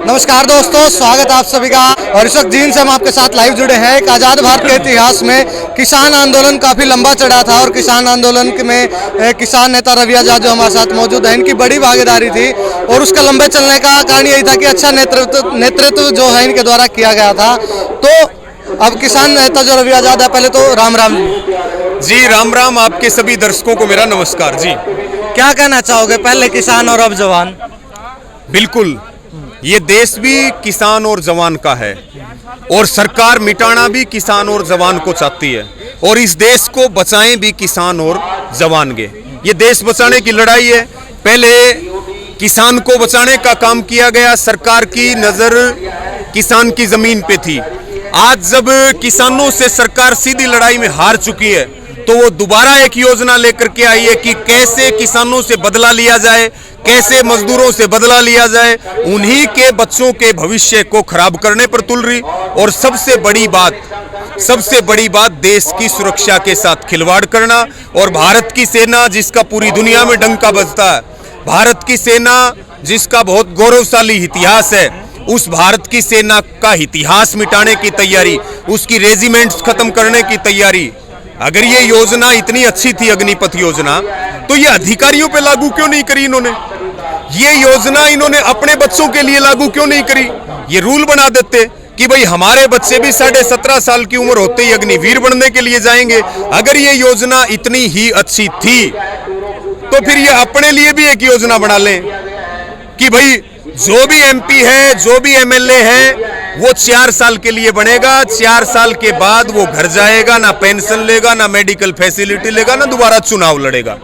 नमस्कार दोस्तों, स्वागत है आप सभी का। और इस वक्त जीन से हम आपके साथ लाइव जुड़े हैं। एक आज़ाद भारत के इतिहास में किसान आंदोलन काफ़ी लंबा चढ़ा था और किसान आंदोलन में किसान नेता रवि आजाद जो हमारे साथ मौजूद है, इनकी बड़ी भागीदारी थी। और उसका लंबे चलने का कारण यही था कि अच्छा नेतृत्व जो है इनके द्वारा किया गया था। तो अब किसान नेता जो रवि आजाद है, पहले तो राम राम जी। राम राम आपके सभी दर्शकों को मेरा नमस्कार जी। क्या कहना चाहोगे, पहले किसान और अब जवान? बिल्कुल, ये देश भी किसान और जवान का है और सरकार मिटाना भी किसान और जवान को चाहती है और इस देश को बचाएं भी किसान और जवान के। ये देश बचाने की लड़ाई है। पहले किसान को बचाने का काम किया गया, सरकार की नजर किसान की जमीन पे थी। आज जब किसानों से सरकार सीधी लड़ाई में हार चुकी है तो वो दोबारा एक योजना लेकर के आई है कि कैसे किसानों से बदला लिया जाए, कैसे मजदूरों से बदला लिया जाए। उन्हीं के बच्चों के भविष्य को खराब करने पर तुल रही। और सबसे बड़ी बात देश की सुरक्षा के साथ खिलवाड़ करना। और भारत की सेना जिसका पूरी दुनिया में डंका बजता है, भारत की सेना जिसका बहुत गौरवशाली इतिहास है, उस भारत की सेना का इतिहास मिटाने की तैयारी, उसकी रेजिमेंट्स खत्म करने की तैयारी। अगर ये योजना इतनी अच्छी थी, अग्निपथ योजना, तो ये अधिकारियों पे लागू क्यों नहीं करी इन्होंने? ये योजना इन्होंने अपने बच्चों के लिए लागू क्यों नहीं करी? ये रूल बना देते कि भाई हमारे बच्चे भी 17.5 साल की उम्र होते ही अग्निवीर बनने के लिए जाएंगे। अगर ये योजना इतनी ही अच्छी थी तो फिर ये अपने लिए भी एक योजना बना लें कि भाई जो भी एमपी है, जो भी एमएलए है, वो 4 साल के लिए बनेगा। 4 साल के बाद वो घर जाएगा, ना पेंशन लेगा, ना मेडिकल फैसिलिटी लेगा, ना दोबारा चुनाव लड़ेगा।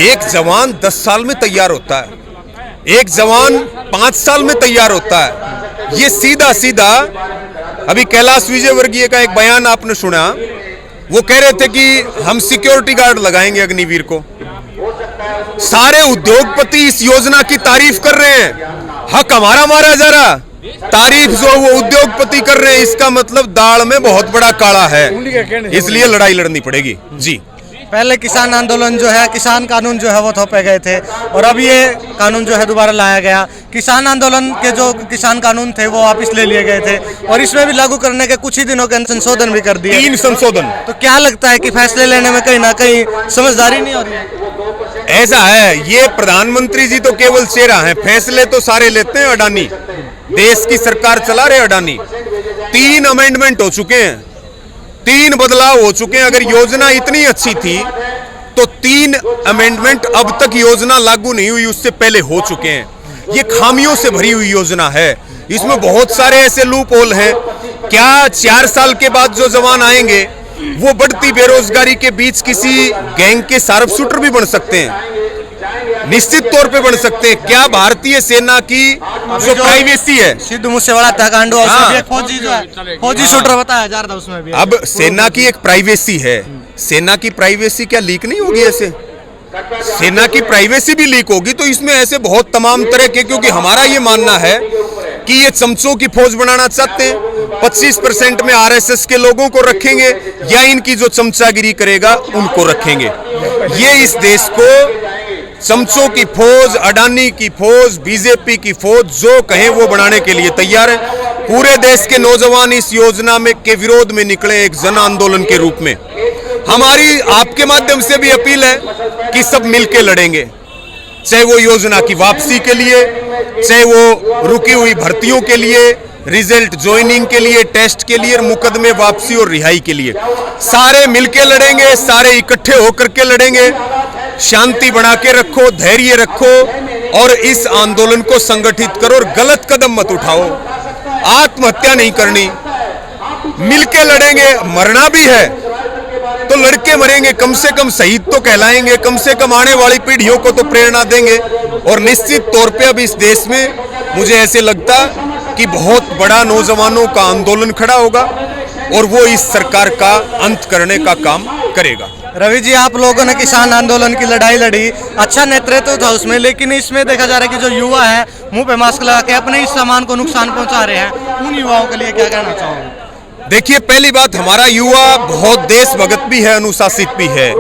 एक जवान 10 साल में तैयार होता है, एक जवान 5 साल में तैयार होता है। ये सीधा अभी कैलाश विजयवर्गीय का एक बयान आपने सुना, वो कह रहे थे कि हम सिक्योरिटी गार्ड लगाएंगे अग्निवीर को। सारे उद्योगपति इस योजना की तारीफ कर रहे हैं, हक हमारा मारा जा रहा। तारीफ जो वो उद्योगपति कर रहे हैं, इसका मतलब दाल में बहुत बड़ा काला है, इसलिए लड़ाई लड़नी पड़ेगी जी। पहले किसान आंदोलन जो है, किसान कानून जो है वो थोपे गए थे और अब ये कानून जो है दोबारा लाया गया। किसान आंदोलन के जो किसान कानून थे वो वापस ले लिए गए थे और इसमें भी लागू करने के कुछ ही दिनों के संशोधन भी कर दिए, 3 संशोधन। तो क्या लगता है कि फैसले लेने में कहीं ना कहीं समझदारी नहीं हो रही है? ऐसा है, ये प्रधानमंत्री जी तो केवल चेहरा है, फैसले तो सारे लेते हैं अडानी। देश की सरकार चला रहे अडानी। 3 अमेंडमेंट हो चुके हैं, 3 बदलाव हो चुके हैं। अगर योजना इतनी अच्छी थी तो 3 अमेंडमेंट अब तक योजना लागू नहीं हुई, उससे पहले हो चुके हैं। ये खामियों से भरी हुई योजना है, इसमें बहुत सारे ऐसे लूप होल हैं। क्या 4 साल के बाद जो जवान आएंगे वो बढ़ती बेरोजगारी के बीच किसी गैंग के शार्प शूटर भी बन सकते हैं? निश्चित तौर पे बन सकते हैं। क्या भारतीय सेना की जो प्राइवेसी है, सिद्धू मूसेवाला हत्याकांड, फौजी जो है फौजी शूटर बताया जा रहा था, उसमें भी अब सेना की एक प्राइवेसी है, सेना की प्राइवेसी क्या लीक नहीं होगी? ऐसे सेना की प्राइवेसी भी लीक होगी तो इसमें ऐसे बहुत तमाम तरह के, क्योंकि हमारा ये मानना है कि ये चमचों की फौज बनाना चाहते हैं। 25% में आरएसएस के लोगों को रखेंगे या इनकी जो चमचागिरी करेगा उनको रखेंगे। ये इस देश को चमचों की फौज, अडानी की फौज, बीजेपी की फौज जो कहें वो बनाने के लिए तैयार है। पूरे देश के नौजवान इस योजना में के विरोध में निकले एक जन आंदोलन के रूप में। हमारी आपके माध्यम से भी अपील है कि सब मिलके लड़ेंगे, चाहे वो योजना की वापसी के लिए, चाहे वो रुकी हुई भर्तियों के लिए, रिजल्ट ज्वाइनिंग के लिए, टेस्ट के लिए, मुकदमे वापसी और रिहाई के लिए। सारे मिलके लड़ेंगे, सारे इकट्ठे होकर के लड़ेंगे। शांति बना के रखो, धैर्य रखो और इस आंदोलन को संगठित करो और गलत कदम मत उठाओ। आत्महत्या नहीं करनी, मिलके लड़ेंगे। मरना भी है तो लड़के मरेंगे, कम से कम शहीद तो कहलाएंगे, कम से कम आने वाली पीढ़ियों को तो प्रेरणा देंगे। और निश्चित तौर पे अब इस देश में मुझे ऐसे लगता कि बहुत बड़ा नौजवानों का आंदोलन खड़ा होगा और वो इस सरकार का अंत करने का काम करेगा। रवि जी, आप लोगों ने किसान आंदोलन की लड़ाई लड़ी, अच्छा नेतृत्व था उसमें, लेकिन इसमें देखा जा रहा है कि जो युवा है मुंह पे मास्क लगा के अपने इस सामान को नुकसान पहुंचा रहे हैं। उन युवाओं के लिए क्या कहना चाहोगे? देखिए, पहली बात, हमारा युवा बहुत देशभक्त भी है, अनुशासित भी है।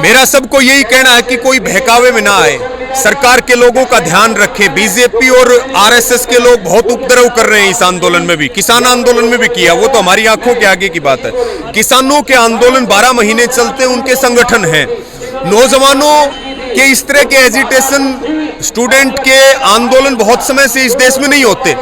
मेरा सबको यही कहना है कि कोई बहकावे में ना आए, सरकार के लोगों का ध्यान रखे। बीजेपी और आरएसएस के लोग बहुत उपद्रव कर रहे हैं इस आंदोलन में भी, किसान आंदोलन में भी किया, वो तो हमारी आंखों के आगे की बात है। किसानों के आंदोलन 12 महीने चलते, उनके संगठन हैं। नौजवानों के इस तरह के एजिटेशन, स्टूडेंट के आंदोलन बहुत समय से इस देश में नहीं होते,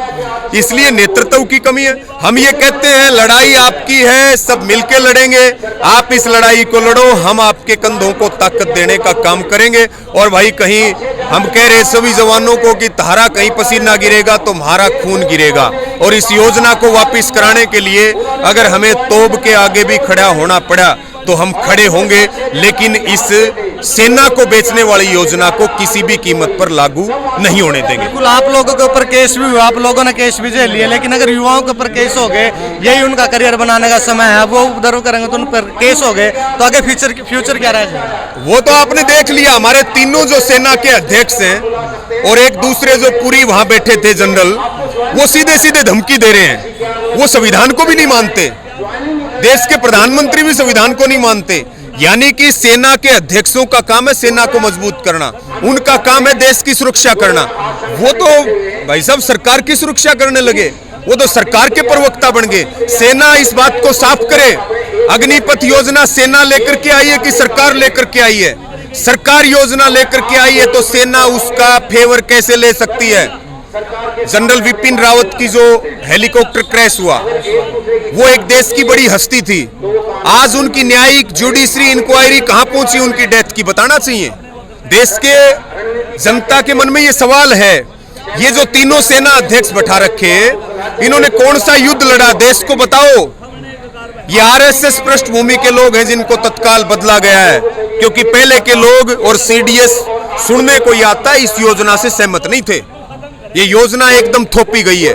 इसलिए नेतृत्व की कमी है। हम ये कहते हैं लड़ाई आपकी है, सब मिलके लड़ेंगे, आप इस लड़ाई को लड़ो, हम आपके कंधों को ताकत देने का काम करेंगे। और भाई कहीं हम कह रहे सभी जवानों को कि तुम्हारा कहीं पसीना गिरेगा तो हमारा खून गिरेगा, और इस योजना को वापस कराने के लिए अगर हमें तोप के आगे भी खड़ा होना पड़ा तो हम खड़े होंगे, लेकिन इस सेना को बेचने वाली योजना को किसी भी कीमत पर लागू नहीं होने देंगे। बिल्कुल, आप लोगों के ऊपर केस भी हुआ, आप लोगों ने केस भी झेल लिए, लेकिन अगर युवाओं के ऊपर केस हो गए, यही उनका करियर बनाने का समय है, वो उपद्रव करेंगे तो उन पर केस हो गए तो आगे फ्यूचर क्या रह जाएगा? वो तो आपने देख लिया, हमारे तीनों जो सेना के अध्यक्ष हैं और एक दूसरे जो पूरी वहां बैठे थे जनरल, वो सीधे सीधे धमकी दे रहे हैं। वो संविधान को भी नहीं मानते, देश के प्रधानमंत्री भी संविधान को नहीं मानते। यानी कि सेना के अध्यक्षों का काम है सेना को मजबूत करना, उनका काम है देश की सुरक्षा करना। वो तो भाई साहब सरकार की सुरक्षा करने लगे, वो तो सरकार के प्रवक्ता बन गए। सेना इस बात को साफ करे, अग्निपथ योजना सेना लेकर के आई है कि सरकार लेकर के आई है? सरकार योजना लेकर के आई है तो सेना उसका फेवर कैसे ले सकती है? जनरल विपिन रावत की जो हेलीकॉप्टर क्रैश हुआ, वो एक देश की बड़ी हस्ती थी, आज उनकी न्यायिक जुडिशरी इंक्वायरी कहां पहुंची उनकी डेथ की, बताना चाहिए। देश के जनता के मन में ये सवाल है, ये जो तीनों सेना अध्यक्ष बैठा रखे, इन्होंने कौन सा युद्ध लड़ा, देश को बताओ। ये आरएसएस पृष्ठभूमि के लोग हैं जिनको तत्काल बदला गया है, क्योंकि पहले के लोग और सीडीएस सुनने को ही आता इस योजना से सहमत नहीं थे। ये योजना एकदम थोपी गई है।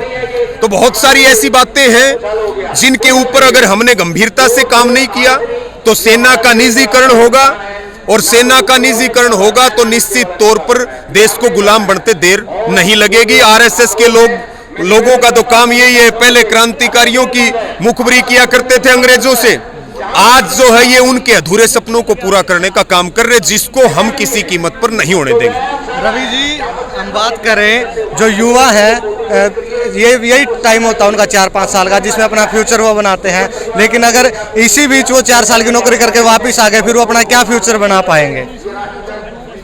तो बहुत सारी ऐसी बातें हैं जिनके ऊपर अगर हमने गंभीरता से काम नहीं किया तो सेना का निजीकरण होगा, और सेना का निजीकरण होगा तो निश्चित तौर पर देश को गुलाम बनते देर नहीं लगेगी। आरएसएस के लोगों का तो काम यही है, पहले क्रांतिकारियों की मुखबरी किया करते थे अंग्रेजों से, आज जो है ये उनके अधूरे सपनों को पूरा करने का काम कर रहे, जिसको हम किसी कीमत पर नहीं होने देंगे। रवि जी, हम बात करें जो युवा है, यही टाइम होता है उनका 4-5 साल का जिसमें अपना फ्यूचर वो बनाते हैं, लेकिन अगर इसी बीच वो 4 साल की नौकरी करके वापस आ गए, फिर वो अपना क्या फ्यूचर बना पाएंगे?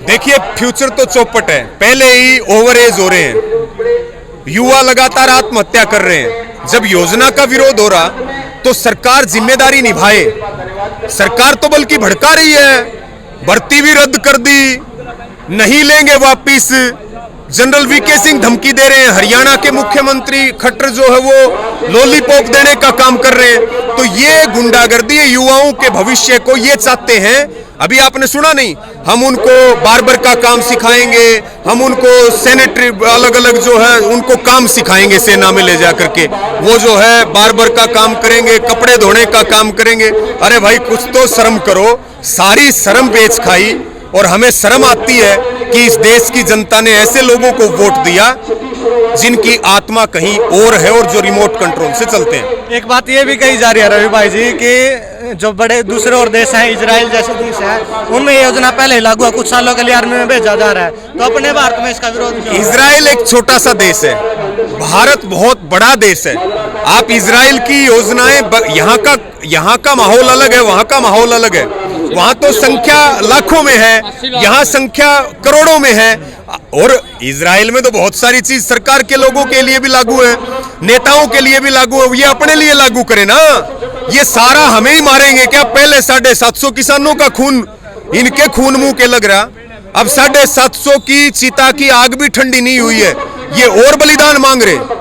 देखिए फ्यूचर तो चौपट है, पहले ही ओवर एज हो रहे हैं, युवा लगातार आत्महत्या कर रहे हैं। जब योजना का विरोध हो रहा तो सरकार जिम्मेदारी निभाए। सरकार तो बल्कि भड़का रही है, भर्ती भी रद्द कर दी, नहीं लेंगे वापिस। जनरल वीके सिंह धमकी दे रहे हैं, हरियाणा के मुख्यमंत्री खट्टर जो है वो लॉलीपॉप देने का काम कर रहे हैं। तो ये गुंडागर्दी युवाओं के भविष्य को ये चाहते हैं। अभी आपने सुना नहीं, हम उनको बार्बर का काम सिखाएंगे, हम उनको सैनिटरी अलग अलग जो है उनको काम सिखाएंगे सेना में ले जा करके, वो जो है बार्बर का काम करेंगे, कपड़े धोने का काम करेंगे। अरे भाई कुछ तो शर्म करो, सारी शर्म बेच खाई। और हमें शर्म आती है कि इस देश की जनता ने ऐसे लोगों को वोट दिया जिनकी आत्मा कहीं और है और जो रिमोट कंट्रोल से चलते हैं। एक बात ये भी कही जा रही है रवि भाई जी कि जो बड़े दूसरे और देश हैं, इजराइल जैसे देश हैं, उनमें ये योजना पहले ही लागू है, कुछ सालों के लिए आर्मी में भेजा जा रहा है, तो अपने भारत में इसका विरोध क्यों? इजराइल एक छोटा सा देश है, भारत बहुत बड़ा देश है। आप इजराइल की योजनाएं, यहाँ का माहौल अलग है, वहाँ का माहौल अलग है। वहां तो संख्या लाखों में है, यहाँ संख्या करोड़ों में है। और इजराइल में तो बहुत सारी चीज सरकार के लोगों के लिए भी लागू है, नेताओं के लिए भी लागू है, ये अपने लिए लागू करें ना। ये सारा हमें ही मारेंगे क्या? पहले 750 किसानों का खून इनके खून मुंह के लग रहा, अब 750 की चिता की आग भी ठंडी नहीं हुई है, ये और बलिदान मांग रहे।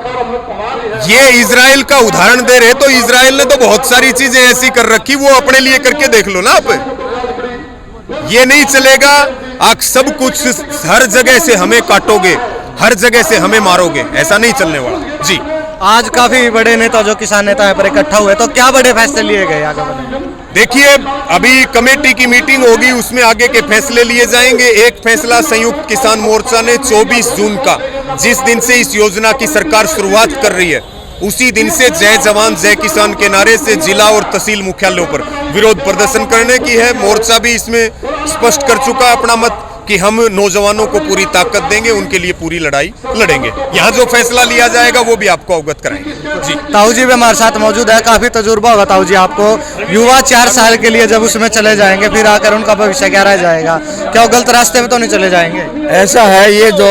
ये इजराइल का उदाहरण दे रहे, तो इजराइल ने तो बहुत सारी चीजें ऐसी कर रखी, वो अपने लिए करके देख लो ना आप। ये नहीं चलेगा, आप सब कुछ हर जगह से हमें काटोगे, हर जगह से हमें मारोगे, ऐसा नहीं चलने वाला जी। आज काफी बड़े नेता जो किसान नेता है पर इकट्ठा हुए, तो क्या बड़े फैसले लिए गए आगे बढ़ने? देखिए अभी कमेटी की मीटिंग होगी, उसमें आगे के फैसले लिए जाएंगे। एक फैसला संयुक्त किसान मोर्चा ने 24 जून का, जिस दिन से इस योजना की सरकार शुरुआत कर रही है, उसी दिन से जय जवान जय किसान के नारे से जिला और तहसील मुख्यालयों पर विरोध प्रदर्शन करने की है। मोर्चा भी इसमें स्पष्ट कर चुका है अपना मत कि हम नौजवानों को पूरी ताकत देंगे, उनके लिए पूरी लड़ाई लड़ेंगे। यहाँ जो फैसला लिया जाएगा वो भी आपको अवगत कराएंगे। जी ताऊ जी भी हमारे साथ मौजूद है, काफी तजुर्बा होगा ताऊ जी आपको। युवा 4 साल के लिए जब उसमें चले जाएंगे फिर आकर उनका भविष्य क्या रह जाएगा, क्या वो गलत रास्ते में तो नहीं चले जाएंगे? ऐसा है, ये जो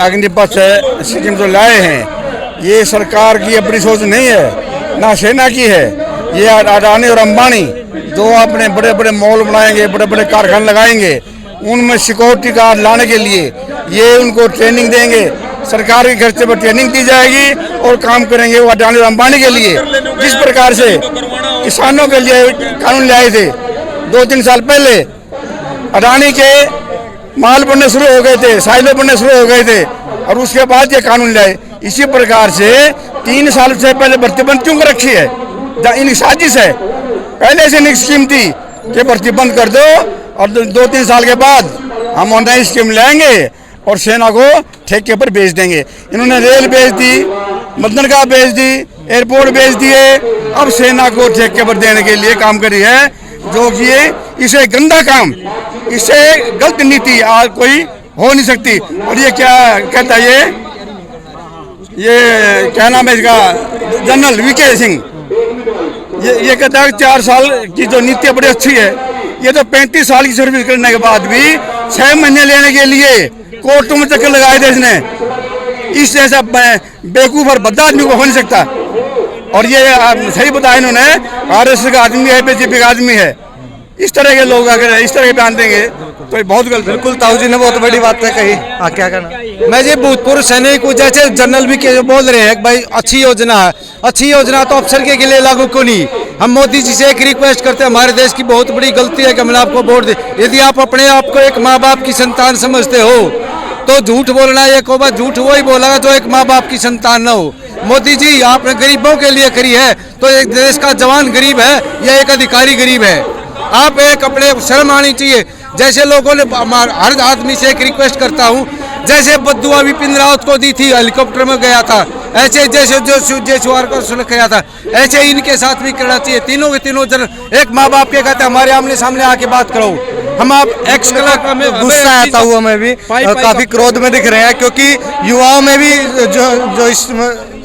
अग्निपथ स्कीम जो लाए हैं ये सरकार की अपनी सोच नहीं है, ना सेना की है। ये अडानी और अंबानी जो अपने बड़े बड़े मॉल बनाएंगे, बड़े बड़े कारखाने लगाएंगे, उनमें सिक्योरिटी गार्ड लाने के लिए ये उनको ट्रेनिंग देंगे। सरकार के खर्चे पर ट्रेनिंग दी जाएगी और काम करेंगे वो अडानी और अंबानी के लिए। जिस प्रकार से किसानों के लिए कानून लाए थे 2-3 साल पहले, अडानी के माल बनने शुरू हो गए थे, साइलो बनने शुरू हो गए थे और उसके बाद ये कानून लाए। इसी प्रकार से 3 साल से पहले भर्ती बंद क्यों कर रखी है? इनकी साजिश है। पहले से इनकी स्कीम थी कि भर्ती बंद कर दो और 2-3 साल के बाद हम ऑनलाइन स्कीम लाएंगे और सेना को ठेके पर बेच देंगे। इन्होंने रेल बेच दी, बंदरगाह बेच दी, एयरपोर्ट बेच दिए, अब सेना को ठेके पर देने के लिए काम करी है, जो कि इसे गंदा काम, इसे गलत नीति आज कोई हो नहीं सकती। और ये क्या कहता है, ये क्या नाम है इसका, जनरल वीके सिंह, ये कहता है 4 साल की जो नीति बड़ी अच्छी है। ये तो 35 साल की सर्विस करने के बाद भी 6 महीने लेने के लिए कोर्टों में चक्कर लगाए थे इसने। इस जैसा बेवकूफ और भद्दा आदमी को हो नहीं सकता। और ये सही बताया इन्होंने, RSS का आदमी है, बीजेपी का आदमी है। इस तरह के लोग अगर इस तरह के बयान देंगे तो ये बहुत गलत। बिल्कुल, ताऊ जी ने बहुत बड़ी बात कही। हाँ, क्या करना? मैं ये भूतपूर्व सैनिक हूँ, जैसे जनरल भी के बोल रहे हैं भाई अच्छी योजना है, अच्छी योजना तो अफसर के लिए लागू क्यों नहीं? हम मोदी जी से एक रिक्वेस्ट करते हैं, हमारे देश की बहुत बड़ी गलती है कि हमने आपको वोट दे। यदि आप अपने आप को एक माँ बाप की संतान समझते हो तो झूठ बोलना एक होगा, झूठ वही बोलेगा जो एक माँ बाप की संतान न हो। मोदी जी आपने गरीबों के लिए करी है, तो एक देश का जवान गरीब है या एक अधिकारी गरीब है? आप एक अपने शर्म आनी चाहिए। जैसे लोगों ने हर आदमी से एक रिक्वेस्ट करता हूँ, जैसे बद्दुआ विपिन रावत को दी थी, हेलीकॉप्टर में गया था, ऐसे जैसे जो जयसवाल को सुलह किया था, ऐसे इनके साथ भी करना चाहिए। तीनों के तीनों जन एक माँ बाप के कहते हैं हमारे आमने सामने आके बात करो। हम आप एक्स कलाकार में गुस्सा आता हुआ में भी काफी क्रोध में दिख रहे हैं, क्योंकि युवाओं में भी जो इस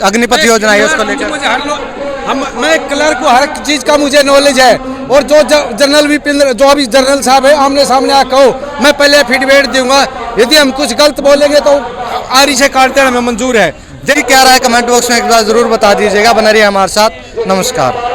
अग्निपथ योजना है उसको लेकर मैं क्लर्क को हर चीज का मुझे नॉलेज है। और जो जनरल विपिन, जो अभी जनरल साहब है, आमने सामने आ कहो, मैं पहले फीडबैक दूंगा। यदि हम कुछ गलत बोलेंगे तो आरी से काट देना हमें मंजूर है। जी, क्या रहा है कमेंट बॉक्स में एक बार जरूर बता दीजिएगा। बना रहिए हमारे साथ। नमस्कार।